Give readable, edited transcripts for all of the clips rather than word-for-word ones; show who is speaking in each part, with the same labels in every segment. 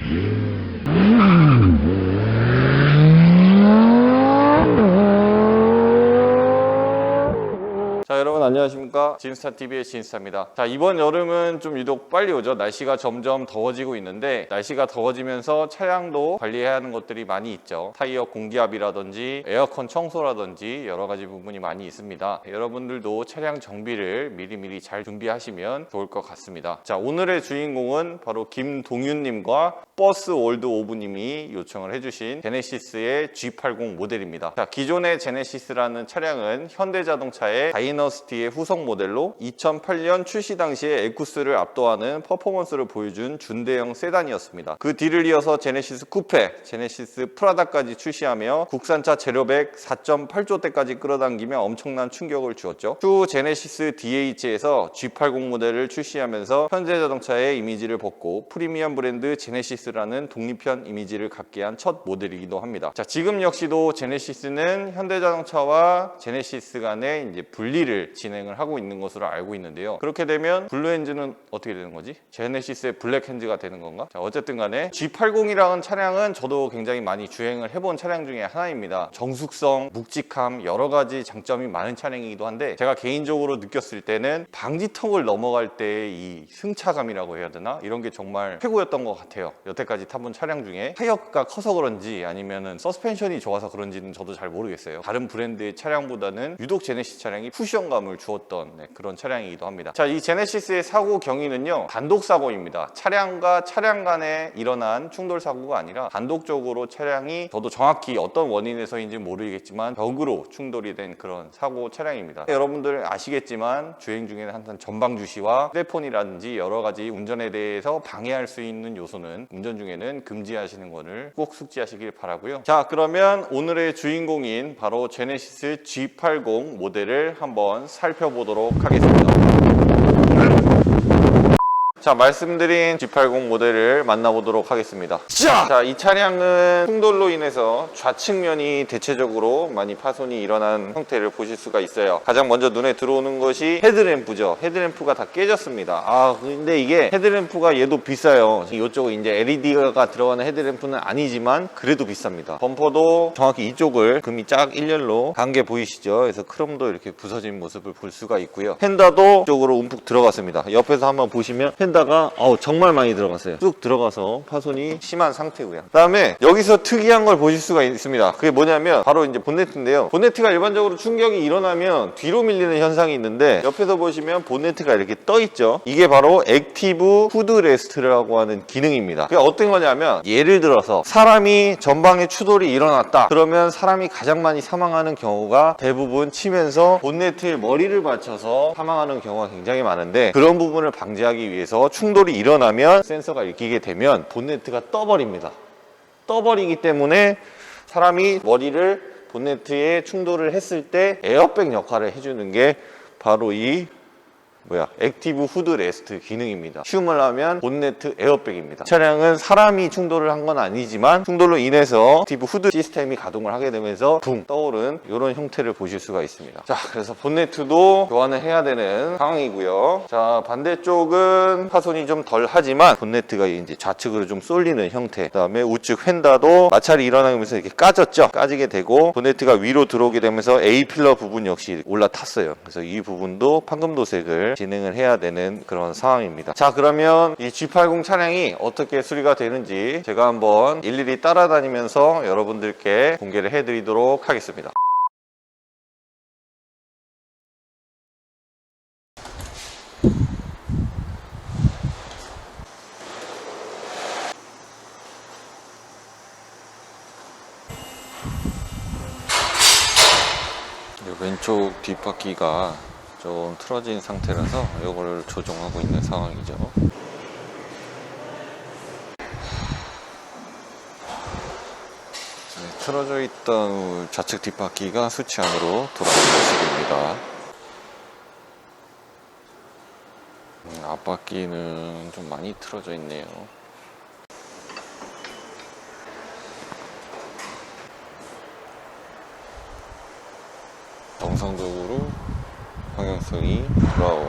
Speaker 1: 자, 여러분 안녕하십니까? 진스타TV의 진스타입니다. 자, 이번 여름은 좀 유독 빨리 오죠. 날씨가 점점 더워지고 있는데, 날씨가 더워지면서 차량도 관리해야 하는 것들이 많이 있죠. 타이어 공기압이라든지 에어컨 청소라든지 여러 가지 부분이 많이 있습니다. 여러분들도 차량 정비를 미리미리 잘 준비하시면 좋을 것 같습니다. 자, 오늘의 주인공은 바로 김동윤님과 버스 월드 오브님이 요청을 해주신 제네시스의 G80 모델입니다. 자, 기존의 제네시스라는 차량은 현대자동차의 다이너스티의 후속 모델로 2008년 출시 당시에 에쿠스를 압도하는 퍼포먼스를 보여준 준대형 세단이었습니다. 그 뒤를 이어서 제네시스 쿠페, 제네시스 프라다까지 출시하며 국산차 재료백 4.8조대까지 끌어당기며 엄청난 충격을 주었죠. 추후 제네시스 DH에서 G80 모델을 출시하면서 현대자동차의 이미지를 벗고 프리미엄 브랜드 제네시스라는 독립형 이미지를 갖게 한 첫 모델이기도 합니다. 자, 지금 역시도 제네시스는 현대자동차와 제네시스 간의 이제 분리를 진행을 하고 있는 것으로 알고 있는데요. 그렇게 되면 블루엔즈는 어떻게 되는 거지? 제네시스의 블랙핸즈가 되는 건가? 자, 어쨌든 간에 G80이라는 차량은 저도 굉장히 많이 주행을 해본 차량 중에 하나입니다. 정숙성, 묵직함, 여러 가지 장점이 많은 차량이기도 한데, 제가 개인적으로 느꼈을 때는 방지턱을 넘어갈 때의 이 승차감이라고 해야 되나? 이런 게 정말 최고였던 것 같아요. 여태까지 타본 차량 중에. 타이어가 커서 그런지 아니면은 서스펜션이 좋아서 그런지는 저도 잘 모르겠어요. 다른 브랜드의 차량보다는 유독 제네시스 차량이 쿠션감을 주었던 그런 차량이기도 합니다. 자, 이 제네시스의 사고 경위는요, 단독 사고입니다. 차량과 차량 간에 일어난 충돌 사고가 아니라 단독적으로 차량이, 저도 정확히 어떤 원인에서인지 모르겠지만 벽으로 충돌이 된 그런 사고 차량입니다. 여러분들 아시겠지만 주행 중에는 항상 전방 주시와 휴대폰이라든지 여러 가지 운전에 대해서 방해할 수 있는 요소는 운전 중에는 금지하시는 것을 꼭 숙지하시길 바라고요. 자, 그러면 오늘의 주인공인 바로 제네시스 G80 모델을 한번 살펴보도록 하겠습니다. 자, 말씀드린 G80 모델을 만나보도록 하겠습니다. 자, 이 차량은 충돌로 인해서 좌측면이 대체적으로 많이 파손이 일어난 형태를 보실 수가 있어요. 가장 먼저 눈에 들어오는 것이 헤드램프죠. 헤드램프가 다 깨졌습니다. 근데 이게 헤드램프가 얘도 비싸요. 이쪽은 이제 LED가 들어가는 헤드램프는 아니지만 그래도 비쌉니다. 범퍼도 정확히 이쪽을 금이 쫙 일렬로 간 게 보이시죠? 그래서 크롬도 이렇게 부서진 모습을 볼 수가 있고요. 펜다도 이쪽으로 움푹 들어갔습니다. 옆에서 한번 보시면 펜다가 정말 많이 들어갔어요. 쭉 들어가서 파손이 심한 상태고요. 그 다음에 여기서 특이한 걸 보실 수가 있습니다. 그게 뭐냐면 바로 이제 본네트인데요. 본네트가 일반적으로 충격이 일어나면 뒤로 밀리는 현상이 있는데, 옆에서 보시면 본네트가 이렇게 떠 있죠. 이게 바로 액티브 후드 레스트라고 하는 기능입니다. 그게 어떤 거냐면, 예를 들어서 사람이 전방에 추돌이 일어났다. 그러면 사람이 가장 많이 사망하는 경우가 대부분 치면서 본네트에 머리를 받쳐서 사망하는 경우가 굉장히 많은데, 그런 부분을 방지하기 위해서 충돌이 일어나면 센서가 읽히게 되면 본네트가 떠버립니다. 떠버리기 때문에 사람이 머리를 본네트에 충돌을 했을 때 에어백 역할을 해주는 게 바로 이 액티브 후드 레스트 기능입니다. 쉬운 말로 하면 본네트 에어백입니다. 차량은 사람이 충돌을 한 건 아니지만 충돌로 인해서 액티브 후드 시스템이 가동을 하게 되면서 붕 떠오른 이런 형태를 보실 수가 있습니다. 자, 그래서 본네트도 교환을 해야 되는 상황이고요. 자, 반대쪽은 파손이 좀 덜 하지만 본네트가 이제 좌측으로 좀 쏠리는 형태. 그 다음에 우측 휀다도 마찰이 일어나면서 이렇게 까졌죠. 까지게 되고 본네트가 위로 들어오게 되면서 A필러 부분 역시 올라탔어요. 그래서 이 부분도 판금도색을 진행을 해야 되는 그런 상황입니다. 자, 그러면 이 G80 차량이 어떻게 수리가 되는지 제가 한번 일일이 따라다니면서 여러분들께 공개를 해드리도록 하겠습니다. 왼쪽 뒷바퀴가 좀 틀어진 상태라서 이걸 조정하고 있는 상황이죠. 틀어져 있던 좌측 뒷바퀴가 수치 안으로 돌아오는 모습입니다. 앞바퀴는 좀 많이 틀어져 있네요. 정상적으로 방향성이 돌아온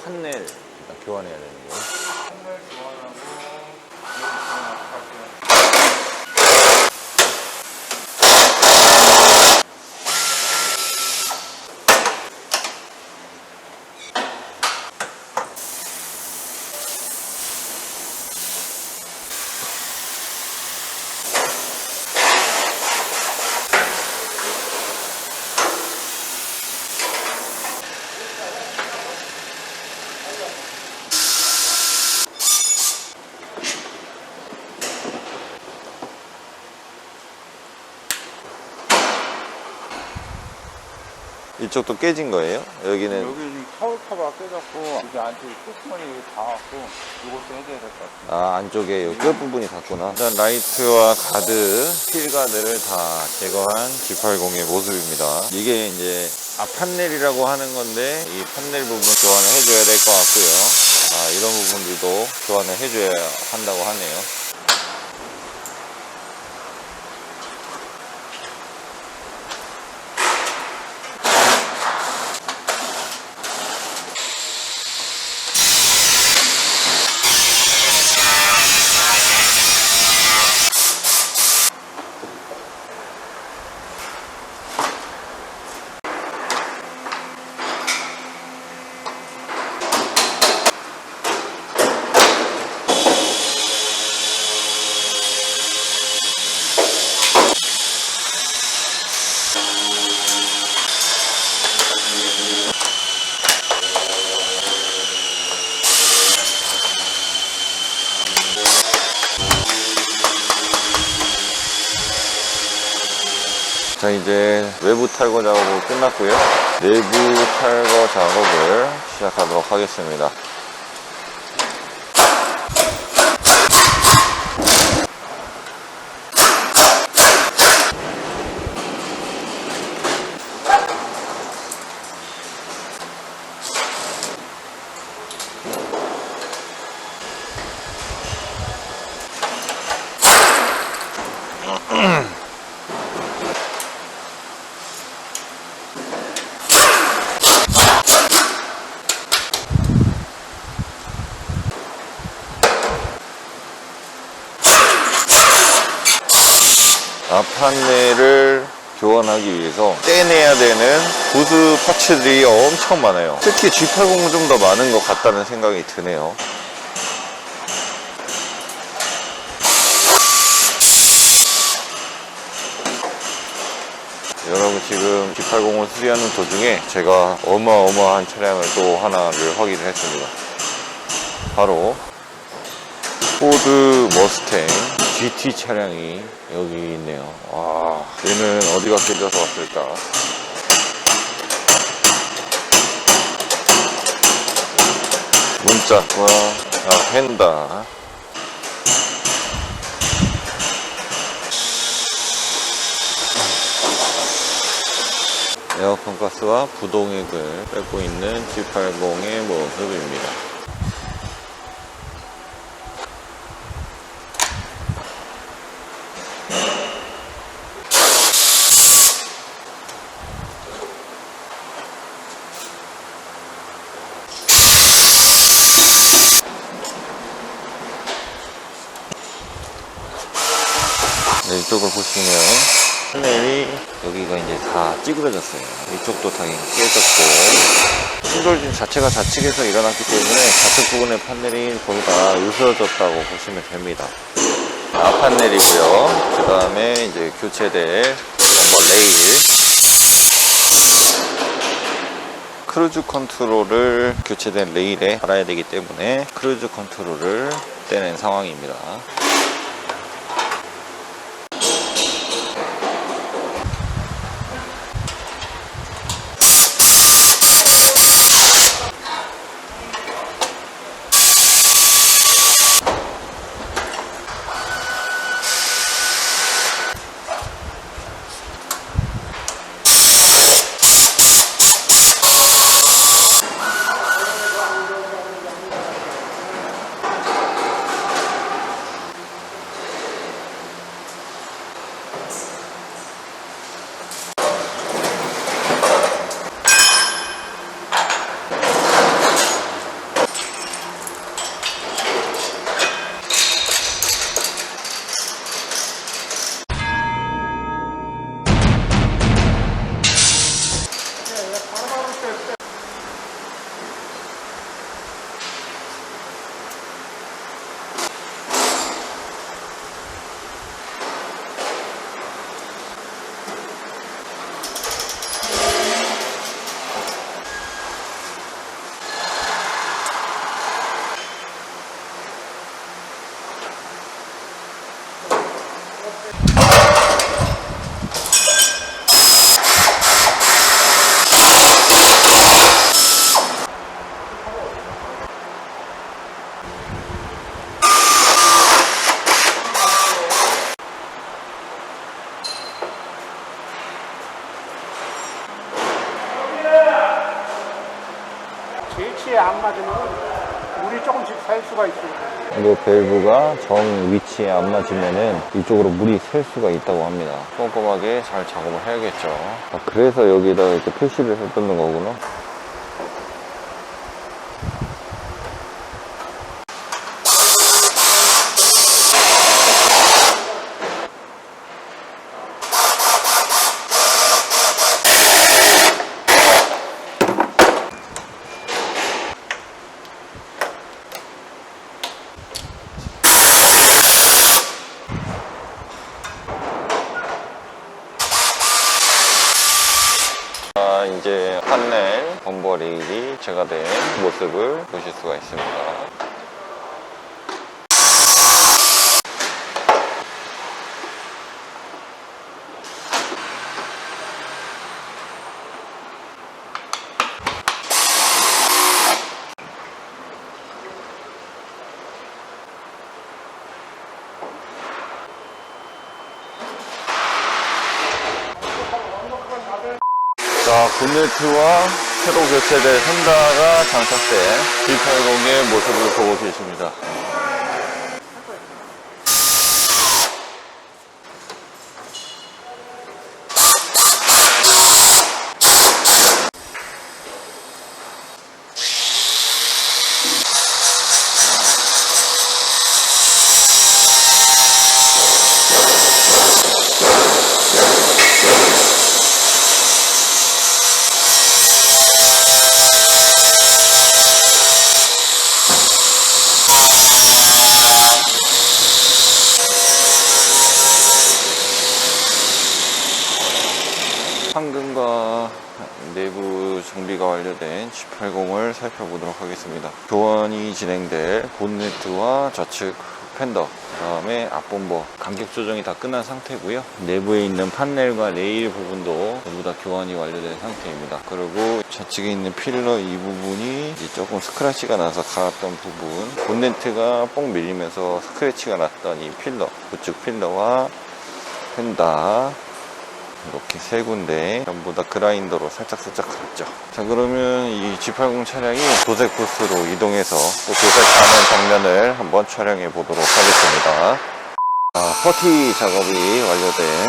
Speaker 1: 판넬 일단 교환해야 되는 거. 판넬 교환하고 이쪽도 깨진 거예요? 여기는
Speaker 2: 여기 지금 타올카가 깨졌고 여기 안쪽에 코스머니 닿았고 이것도 해줘야 될 것 같아요.
Speaker 1: 아, 안쪽에 요 끝부분이 닿구나. 일단 라이트와 가드, 휠가드를 다 제거한 G80의 모습입니다. 이게 이제 앞판넬이라고 하는 건데 이 판넬 부분 교환을 해줘야 될 것 같고요. 아, 이런 부분들도 교환을 해줘야 한다고 하네요. 자, 이제 외부 탈거 작업은 끝났고요. 내부 탈거 작업을 시작하도록 하겠습니다. 앞판넬을 교환하기 위해서 떼내야 되는 부수 파츠들이 엄청 많아요. 특히 G80은 좀 더 많은 것 같다는 생각이 드네요. 여러분, 지금 G80을 수리하는 도중에 제가 어마어마한 차량을 또 하나를 확인을 했습니다. 바로 포드 머스탱 GT 차량이 여기 있네요. 와, 얘는 어디가 깨져서 왔을까? 문짝과 휀다, 에어컨 가스와 부동액을 뺏고 있는 G80의 모습입니다. 네, 이쪽을 보시면 판넬이 여기가 이제 다 찌그러졌어요. 이쪽도 다 깨졌고, 충돌진 자체가 좌측에서 일어났기 때문에 좌측 부분의 판넬이 거의 다 으스러졌다고 보시면 됩니다. 앞판넬이고요. 그 다음에 이제 교체될 넘버 레일, 크루즈 컨트롤을 교체된 레일에 달아야 되기 때문에 크루즈 컨트롤을 떼낸 상황입니다.
Speaker 3: 위치에 안 맞으면 물이 조금씩 살 수가 있어요.
Speaker 4: 이 밸브가 정 위치에 안 맞으면은 이쪽으로 물이 셀 수가 있다고 합니다.
Speaker 1: 꼼꼼하게 잘 작업을 해야겠죠.
Speaker 4: 그래서 여기다 이렇게 표시를 해두는 거구나.
Speaker 1: 이제 판넬 범버 레일이 제거된 모습을 보실 수가 있습니다. 자, 본네트와 새로 교체될 펜다가 장착된 G80의 모습을 보고 계십니다. 황금과 내부 정비가 완료된 G80을 살펴보도록 하겠습니다. 교환이 진행될 본네트와 좌측 펜더, 그 다음에 앞범버 간격 조정이 다 끝난 상태고요. 내부에 있는 판넬과 레일 부분도 전부 다 교환이 완료된 상태입니다. 그리고 좌측에 있는 필러 이 부분이 이제 조금 스크래치가 나서 갈았던 부분, 본네트가 뻥 밀리면서 스크래치가 났던 이 필러, 우측 필러와 펜더 이렇게 세 군데 전부 다 그라인더로 살짝 갈았죠. 자, 그러면 이 G80 차량이 도색 부스로 이동해서 또 도색하는 장면을 한번 촬영해 보도록 하겠습니다. 퍼티 작업이 완료된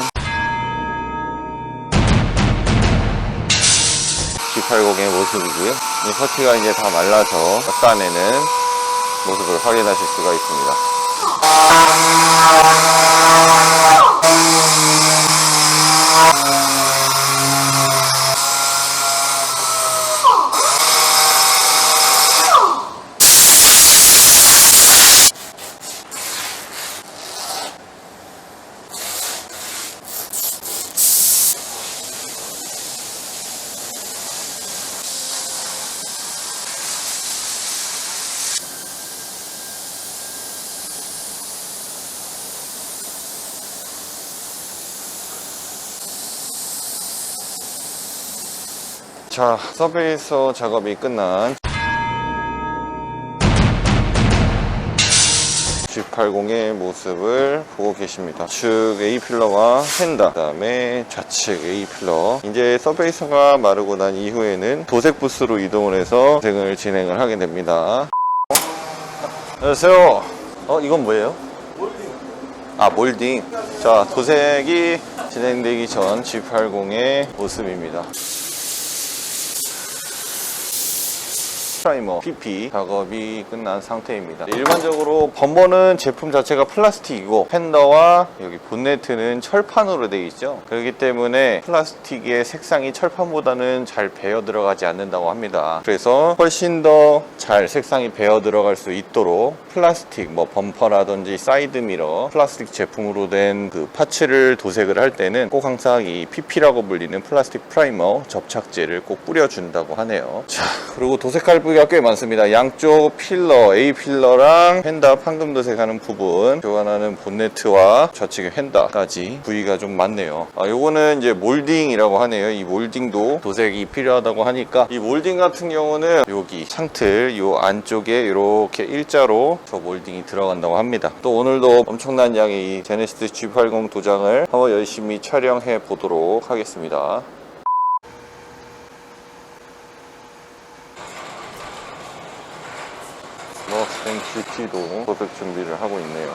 Speaker 1: G80의 모습이고요. 이 퍼티가 이제 다 말라서 닦아내는 모습을 확인하실 수가 있습니다. 자, 서베이서 작업이 끝난 G80의 모습을 보고 계십니다. 좌측 A필러와 펜더, 그 다음에 좌측 A필러. 이제 서베이서가 마르고 난 이후에는 도색 부스로 이동을 해서 도색을 진행을 하게 됩니다. 안녕하세요. 이건 뭐예요? 몰딩. 자, 도색이 진행되기 전 G80의 모습입니다. 프라이머, PP 작업이 끝난 상태입니다. 일반적으로 범버는 제품 자체가 플라스틱이고 펜더와 여기 본네트는 철판으로 되어 있죠. 그렇기 때문에 플라스틱의 색상이 철판보다는 잘 배어 들어가지 않는다고 합니다. 그래서 훨씬 더 잘 색상이 배어 들어갈 수 있도록 플라스틱, 범퍼라든지 사이드미러, 플라스틱 제품으로 된 그 파츠를 도색을 할 때는 꼭 항상 이 PP라고 불리는 플라스틱 프라이머 접착제를 꼭 뿌려준다고 하네요. 자, 그리고 도색할 찌푸기가 꽤 많습니다. 양쪽 필러, A 필러랑 휀다 판금 도색하는 부분, 교환하는 본네트와 좌측의 휀다까지 부위가 좀 많네요. 요거는 이제 몰딩이라고 하네요. 이 몰딩도 도색이 필요하다고 하니까, 이 몰딩 같은 경우는 여기 창틀 요 안쪽에 이렇게 일자로 저 몰딩이 들어간다고 합니다. 또 오늘도 엄청난 양의 이 제네시스 G80 도장을 한번 열심히 촬영해 보도록 하겠습니다. 머스탱 GT도 도색 준비를 하고 있네요.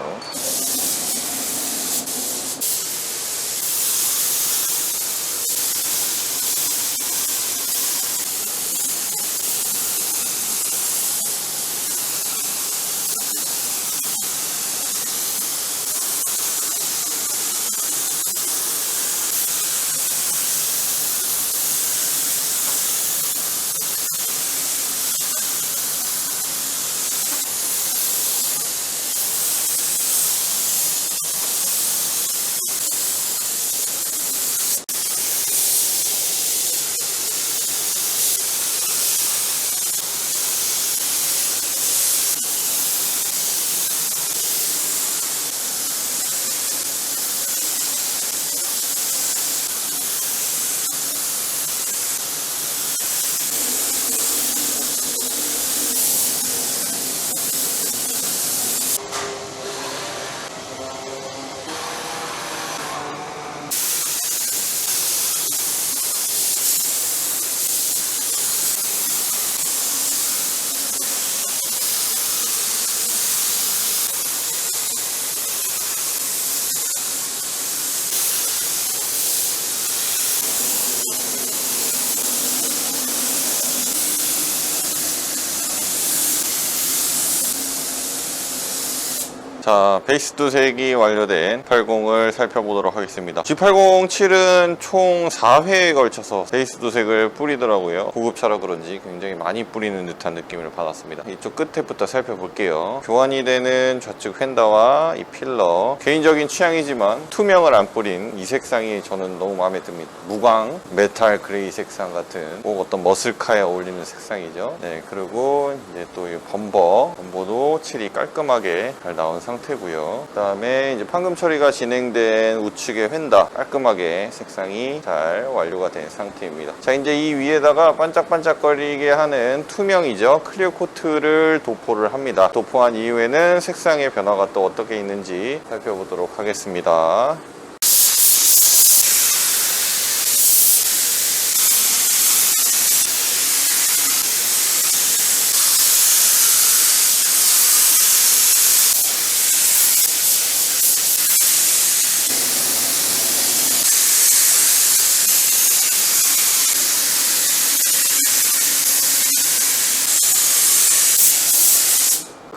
Speaker 1: 자, 베이스 도색이 완료된 G80을 살펴보도록 하겠습니다. G80 7은 총 4회에 걸쳐서 베이스 도색을 뿌리더라고요. 고급차라 그런지 굉장히 많이 뿌리는 듯한 느낌을 받았습니다. 이쪽 끝에부터 살펴볼게요. 교환이 되는 좌측 휀다와 이 필러, 개인적인 취향이지만 투명을 안 뿌린 이 색상이 저는 너무 마음에 듭니다. 무광, 메탈 그레이 색상 같은 꼭 어떤 머슬카에 어울리는 색상이죠. 네, 그리고 이제 또 이 범버도 칠이 깔끔하게 잘 나온 상태고요. 그 다음에 이제 판금 처리가 진행된 우측의 휀다 깔끔하게 색상이 잘 완료가 된 상태입니다. 자, 이제 이 위에다가 반짝반짝거리게 하는 투명이죠. 클리어 코트를 도포를 합니다. 도포한 이후에는 색상의 변화가 또 어떻게 있는지 살펴보도록 하겠습니다.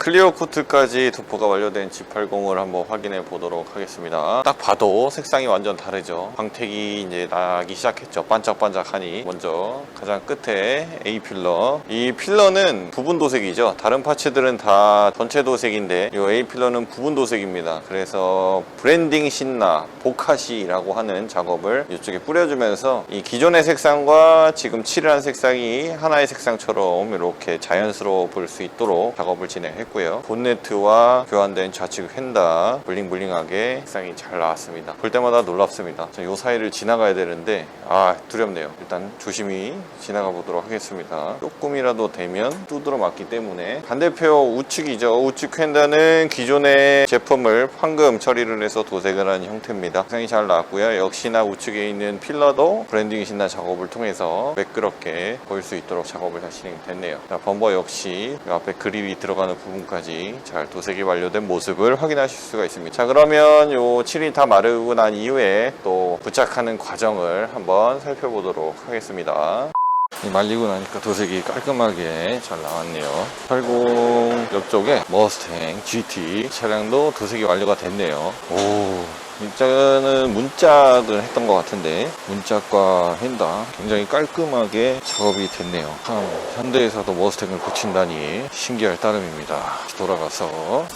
Speaker 1: 클리어 코트까지 도포가 완료된 G80을 한번 확인해 보도록 하겠습니다. 딱 봐도 색상이 완전 다르죠. 광택이 이제 나기 시작했죠. 반짝반짝하니. 먼저 가장 끝에 A 필러. 이 필러는 부분 도색이죠. 다른 파츠들은 다 전체 도색인데 이 A 필러는 부분 도색입니다. 그래서 브랜딩 신나, 보카시라고 하는 작업을 이쪽에 뿌려주면서 이 기존의 색상과 지금 칠한 색상이 하나의 색상처럼 이렇게 자연스러워 보일 수 있도록 작업을 진행했고요. 본네트와 교환된 좌측 휀다 블링블링하게 색상이 잘 나왔습니다. 볼 때마다 놀랍습니다. 이 사이를 지나가야 되는데 두렵네요. 일단 조심히 지나가 보도록 하겠습니다. 조금이라도 되면 두드러 맞기 때문에. 반대표 우측이죠. 우측 휀다는 기존의 제품을 황금 처리를 해서 도색을 한 형태입니다. 색상이 잘 나왔고요. 역시나 우측에 있는 필러도 브랜딩 신나 작업을 통해서 매끄럽게 보일 수 있도록 작업을 다 진행됐네요. 자, 범버 역시 앞에 그릴이 들어가는 부분까지 잘 도색이 완료된 모습을 확인하실 수가 있습니다. 자, 그러면 요 칠이 다 마르고 난 이후에 또 부착하는 과정을 한번 살펴보도록 하겠습니다. 말리고 나니까 도색이 깔끔하게 잘 나왔네요. 80 옆쪽에 머스탱 GT 차량도 도색이 완료가 됐네요. 일단은 문짝을 했던 것 같은데 문짝과 휀다 굉장히 깔끔하게 작업이 됐네요. 참 현대에서도 머스탱을 고친다니 신기할 따름입니다. 돌아가서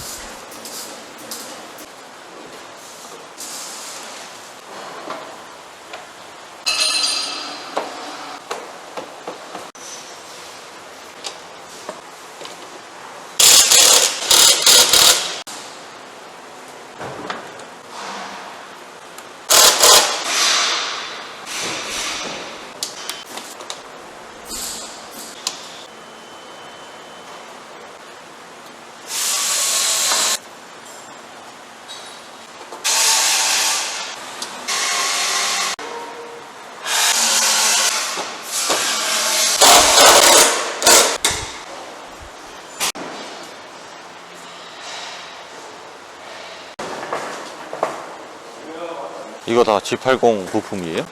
Speaker 1: 이거 다 G80 부품이에요?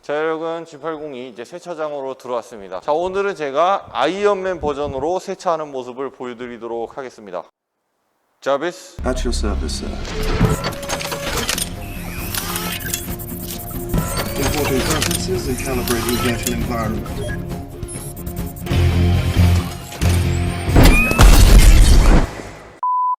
Speaker 1: 자, 여러분, G80이 이제 세차장으로 들어왔습니다. 자, 오늘은 제가 아이언맨 버전으로 세차하는 모습을 보여드리도록 하겠습니다. 자비스.
Speaker 5: At your service, sir. Importing preferences and calibrating gas and environment.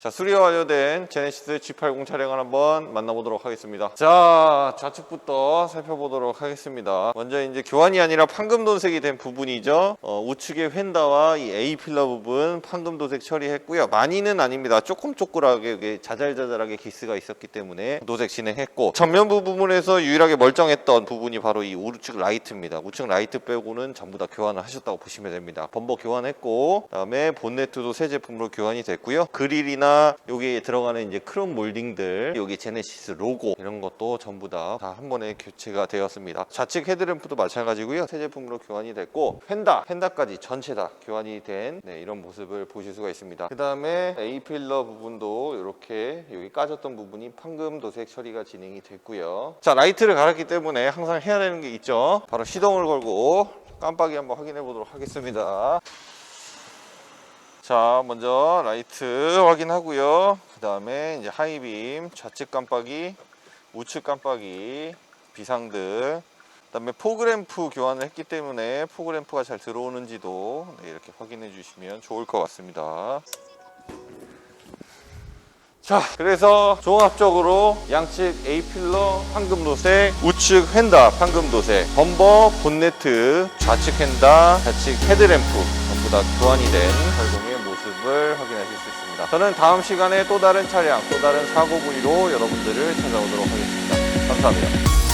Speaker 1: 자, 수리가 완료된 제네시스 G80 차량을 한번 만나보도록 하겠습니다. 자, 좌측부터 살펴보도록 하겠습니다. 먼저 이제 교환이 아니라 판금도색이 된 부분이죠. 우측의 휀다와 이 A필러 부분 판금도색 처리했고요. 많이는 아닙니다. 조금 쪼그랗게 자잘자잘하게 기스가 있었기 때문에 도색 진행했고, 전면부 부분에서 유일하게 멀쩡했던 부분이 바로 이 우측 라이트입니다. 우측 라이트 빼고는 전부 다 교환을 하셨다고 보시면 됩니다. 범버 교환했고, 그다음에 본네트도 새 제품으로 교환이 됐고요. 그릴이나 여기에 들어가는 이제 크롬 몰딩들, 여기 제네시스 로고 이런 것도 전부 다 한 번에 교체가 되었습니다. 좌측 헤드램프도 마찬가지고요. 새 제품으로 교환이 됐고, 펜다까지 전체 다 교환이 된 이런 모습을 보실 수가 있습니다. 그 다음에 A필러 부분도 이렇게 여기 까졌던 부분이 판금 도색 처리가 진행이 됐고요. 자, 라이트를 갈았기 때문에 항상 해야 되는 게 있죠. 바로 시동을 걸고 깜빡이 한번 확인해 보도록 하겠습니다. 자, 먼저 라이트 확인하고요. 그 다음에 이제 하이빔, 좌측 깜빡이, 우측 깜빡이, 비상등, 그 다음에 포그램프 교환을 했기 때문에 포그램프가 잘 들어오는지도 이렇게 확인해 주시면 좋을 것 같습니다. 자, 그래서 종합적으로 양측 A필러 판금도색, 우측 휀다 판금도색, 범버, 본네트, 좌측 휀다, 좌측 헤드램프 전부 다 교환이 된 G80의 모습을 확인하실 수 있습니다. 저는 다음 시간에 또 다른 차량, 또 다른 사고 부위로 여러분들을 찾아오도록 하겠습니다. 감사합니다.